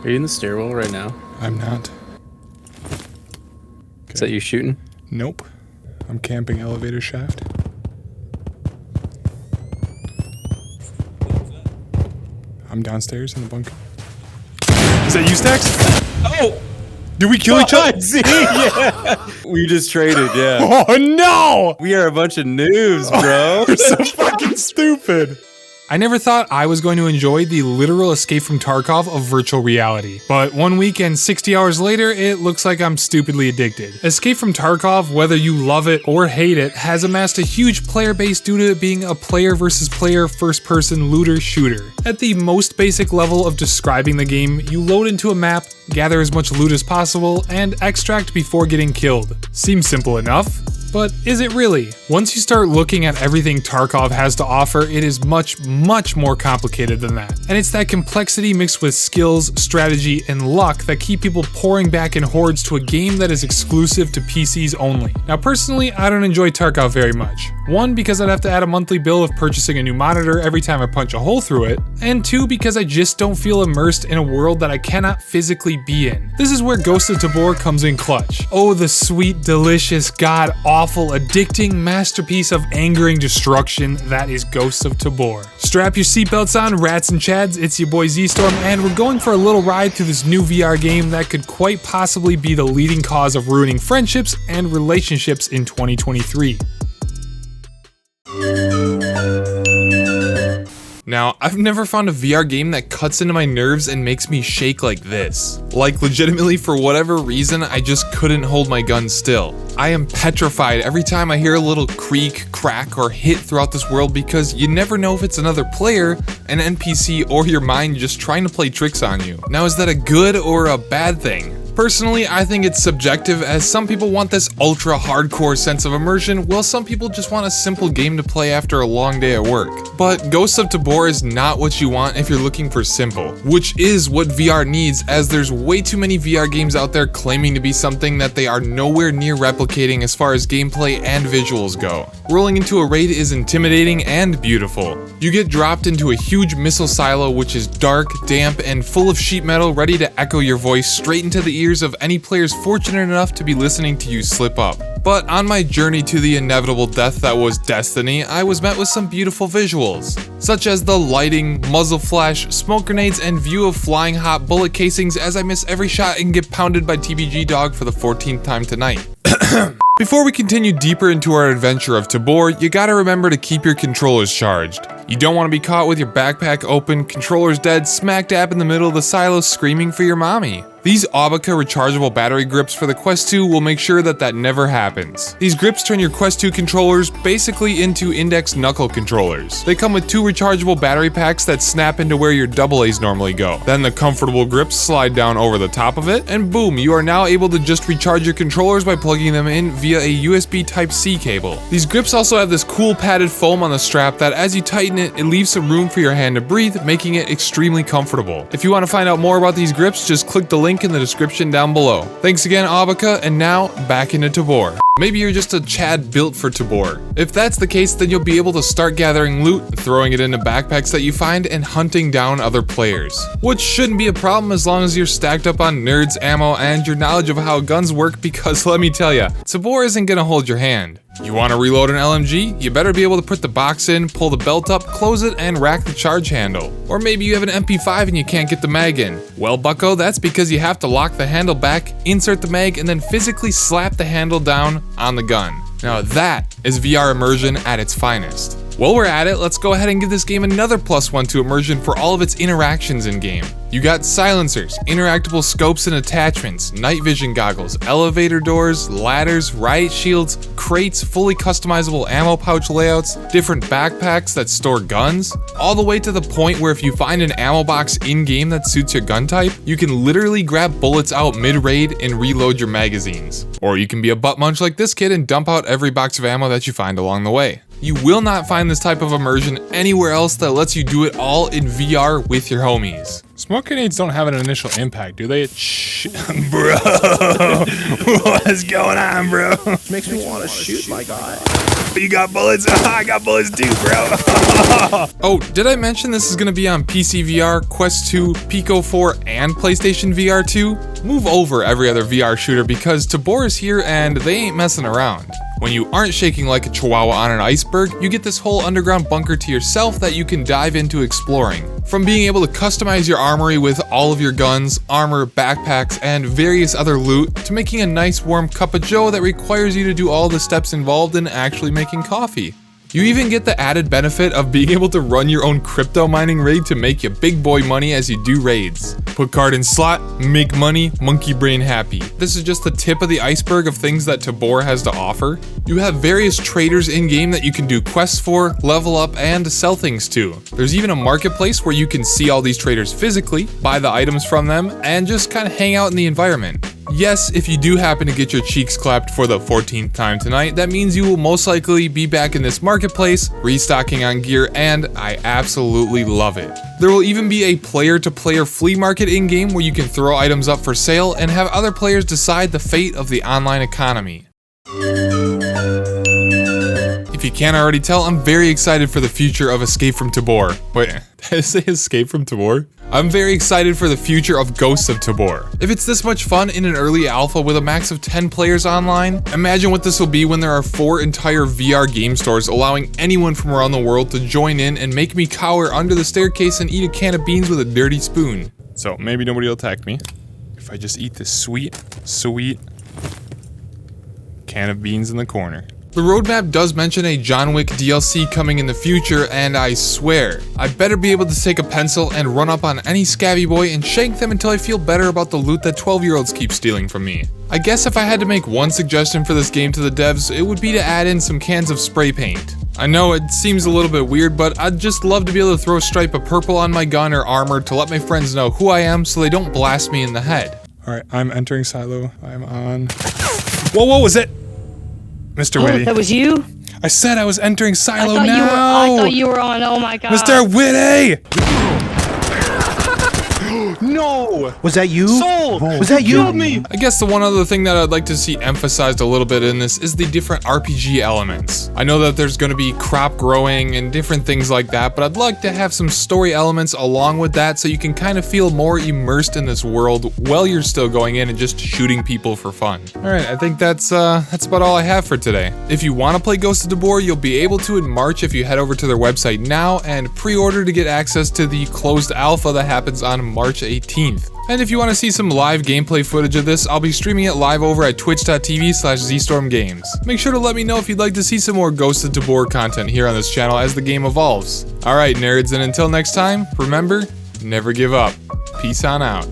Are you in the stairwell right now? I'm not. Is that you shooting? Nope. I'm camping elevator shaft. I'm downstairs in the bunker. Is that you, Stax? Oh! Did we kill each other? Yeah. We just traded, yeah. Oh no! We are a bunch of noobs, bro. We're so fucking stupid. I never thought I was going to enjoy the literal escape from Tarkov of virtual reality. But 1 week and 60 hours later, it looks like I'm stupidly addicted. Escape from Tarkov, whether you love it or hate it, has amassed a huge player base due to it being a player versus player first-person looter shooter. At the most basic level of describing the game, you load into a map, gather as much loot as possible, and extract before getting killed. Seems simple enough. But is it really? Once you start looking at everything Tarkov has to offer, it is much more complicated than that. And it's that complexity mixed with skills, strategy, and luck that keep people pouring back in hordes to a game that is exclusive to PCs only. Now personally, I don't enjoy Tarkov very much. One, because I'd have to add a monthly bill of purchasing a new monitor every time I punch a hole through it, and two, because I just don't feel immersed in a world that I cannot physically be in. This is where Ghosts of Tabor comes in clutch. Oh, the sweet, delicious, god-awful, addicting masterpiece of angering destruction that is Ghosts of Tabor. Strap your seatbelts on, rats and chads, it's your boy Z-Storm, and we're going for a little ride through this new VR game that could quite possibly be the leading cause of ruining friendships and relationships in 2023. Now, I've never found a VR game that cuts into my nerves and makes me shake like this. Like, legitimately, for whatever reason, I just couldn't hold my gun still. I am petrified every time I hear a little creak, crack, or hit throughout this world because you never know if it's another player, an NPC, or your mind just trying to play tricks on you. Now, is that a good or a bad thing? Personally, I think it's subjective, as some people want this ultra hardcore sense of immersion, while some people just want a simple game to play after a long day at work. But Ghosts of Tabor is not what you want if you're looking for simple, which is what VR needs, as there's way too many VR games out there claiming to be something that they are nowhere near replicating as far as gameplay and visuals go. Rolling into a raid is intimidating and beautiful. You get dropped into a huge missile silo which is dark, damp, and full of sheet metal ready to echo your voice straight into the ears of any players fortunate enough to be listening to you slip up. But on my journey to the inevitable death that was Destiny, I was met with some beautiful visuals, such as the lighting, muzzle flash, smoke grenades, and view of flying hot bullet casings as I miss every shot and get pounded by TBG Dog for the 14th time tonight. Before we continue deeper into our adventure of Tabor, you gotta remember to keep your controllers charged. You don't want to be caught with your backpack open, controllers dead, smack dab in the middle of the silo screaming for your mommy. These Abaca rechargeable battery grips for the Quest 2 will make sure that that never happens. These grips turn your Quest 2 controllers basically into index knuckle controllers. They come with 2 rechargeable battery packs that snap into where your AA's normally go. Then the comfortable grips slide down over the top of it, and boom, you are now able to just recharge your controllers by plugging them in via a USB Type-C cable. These grips also have this cool padded foam on the strap that as you tighten it leaves some room for your hand to breathe, making it extremely comfortable. If you want to find out more about these grips, just click the link in the description down below. Thanks again, Abaca, and now back into Tabor. Maybe you're just a Chad built for Tabor. If that's the case, then you'll be able to start gathering loot, throwing it into backpacks that you find, and hunting down other players. Which shouldn't be a problem as long as you're stacked up on nerds, ammo, and your knowledge of how guns work, because let me tell ya, Tabor isn't gonna hold your hand. You want to reload an LMG? You better be able to put the box in, pull the belt up, close it, and rack the charge handle. Or maybe you have an MP5 and you can't get the mag in. Well, bucko, that's because you have to lock the handle back, insert the mag, and then physically slap the handle down on the gun. Now that is VR immersion at its finest. While we're at it, let's go ahead and give this game another +1 to immersion for all of its interactions in game. You got silencers, interactable scopes and attachments, night vision goggles, elevator doors, ladders, riot shields, crates, fully customizable ammo pouch layouts, different backpacks that store guns, all the way to the point where if you find an ammo box in-game that suits your gun type, you can literally grab bullets out mid-raid and reload your magazines. Or you can be a butt munch like this kid and dump out every box of ammo that you find along the way. You will not find this type of immersion anywhere else that lets you do it all in VR with your homies. Smoke grenades don't have an initial impact, do they? Bro, what's going on, bro? Makes me want to shoot my guy. You got bullets? I got bullets too, bro. Oh, did I mention this is gonna be on PC VR, Quest 2, Pico 4, and PlayStation VR 2? Move over every other VR shooter because Tabor is here and they ain't messing around. When you aren't shaking like a chihuahua on an iceberg, you get this whole underground bunker to yourself that you can dive into exploring. From being able to customize your armory with all of your guns, armor, backpacks, and various other loot, to making a nice warm cup of joe that requires you to do all the steps involved in actually making coffee. You even get the added benefit of being able to run your own crypto mining rig to make you big boy money as you do raids. Put card in slot, make money, monkey brain happy. This is just the tip of the iceberg of things that Tabor has to offer. You have various traders in-game that you can do quests for, level up, and sell things to. There's even a marketplace where you can see all these traders physically, buy the items from them, and just kind of hang out in the environment. Yes, if you do happen to get your cheeks clapped for the 14th time tonight, that means you will most likely be back in this marketplace, restocking on gear, and I absolutely love it. There will even be a player-to-player flea market in-game where you can throw items up for sale and have other players decide the fate of the online economy. If you can't already tell, I'm very excited for the future of Escape from Tabor. Wait, did I say Escape from Tabor? I'm very excited for the future of Ghosts of Tabor. If it's this much fun in an early alpha with a max of 10 players online, imagine what this will be when there are 4 entire VR game stores allowing anyone from around the world to join in and make me cower under the staircase and eat a can of beans with a dirty spoon. So maybe nobody will attack me if I just eat this sweet can of beans in the corner. The roadmap does mention a John Wick DLC coming in the future, and I swear, I better be able to take a pencil and run up on any scabby boy and shank them until I feel better about the loot that 12-year-olds keep stealing from me. I guess if I had to make one suggestion for this game to the devs, it would be to add in some cans of spray paint. I know it seems a little bit weird, but I'd just love to be able to throw a stripe of purple on my gun or armor to let my friends know who I am so they don't blast me in the head. Alright, I'm entering silo. I'm on. Whoa, was it? Mr. Witty. That was you? I said I was entering silo I now! thought you were on. Oh my god. Mr. Witty! No! Was that you? Sold! Was that you? Killed me! I guess the one other thing that I'd like to see emphasized a little bit in this is the different RPG elements. I know that there's going to be crop growing and different things like that, but I'd like to have some story elements along with that so you can kind of feel more immersed in this world while you're still going in and just shooting people for fun. Alright, I think that's about all I have for today. If you want to play Ghosts of Tabor, you'll be able to in March if you head over to their website now and pre-order to get access to the closed alpha that happens on March 18th. And if you want to see some live gameplay footage of this, I'll be streaming it live over at twitch.tv/ZStormGames. Make sure to let me know if you'd like to see some more Ghosts of Tabor content here on this channel as the game evolves. Alright nerds, and until next time, remember, never give up. Peace on out.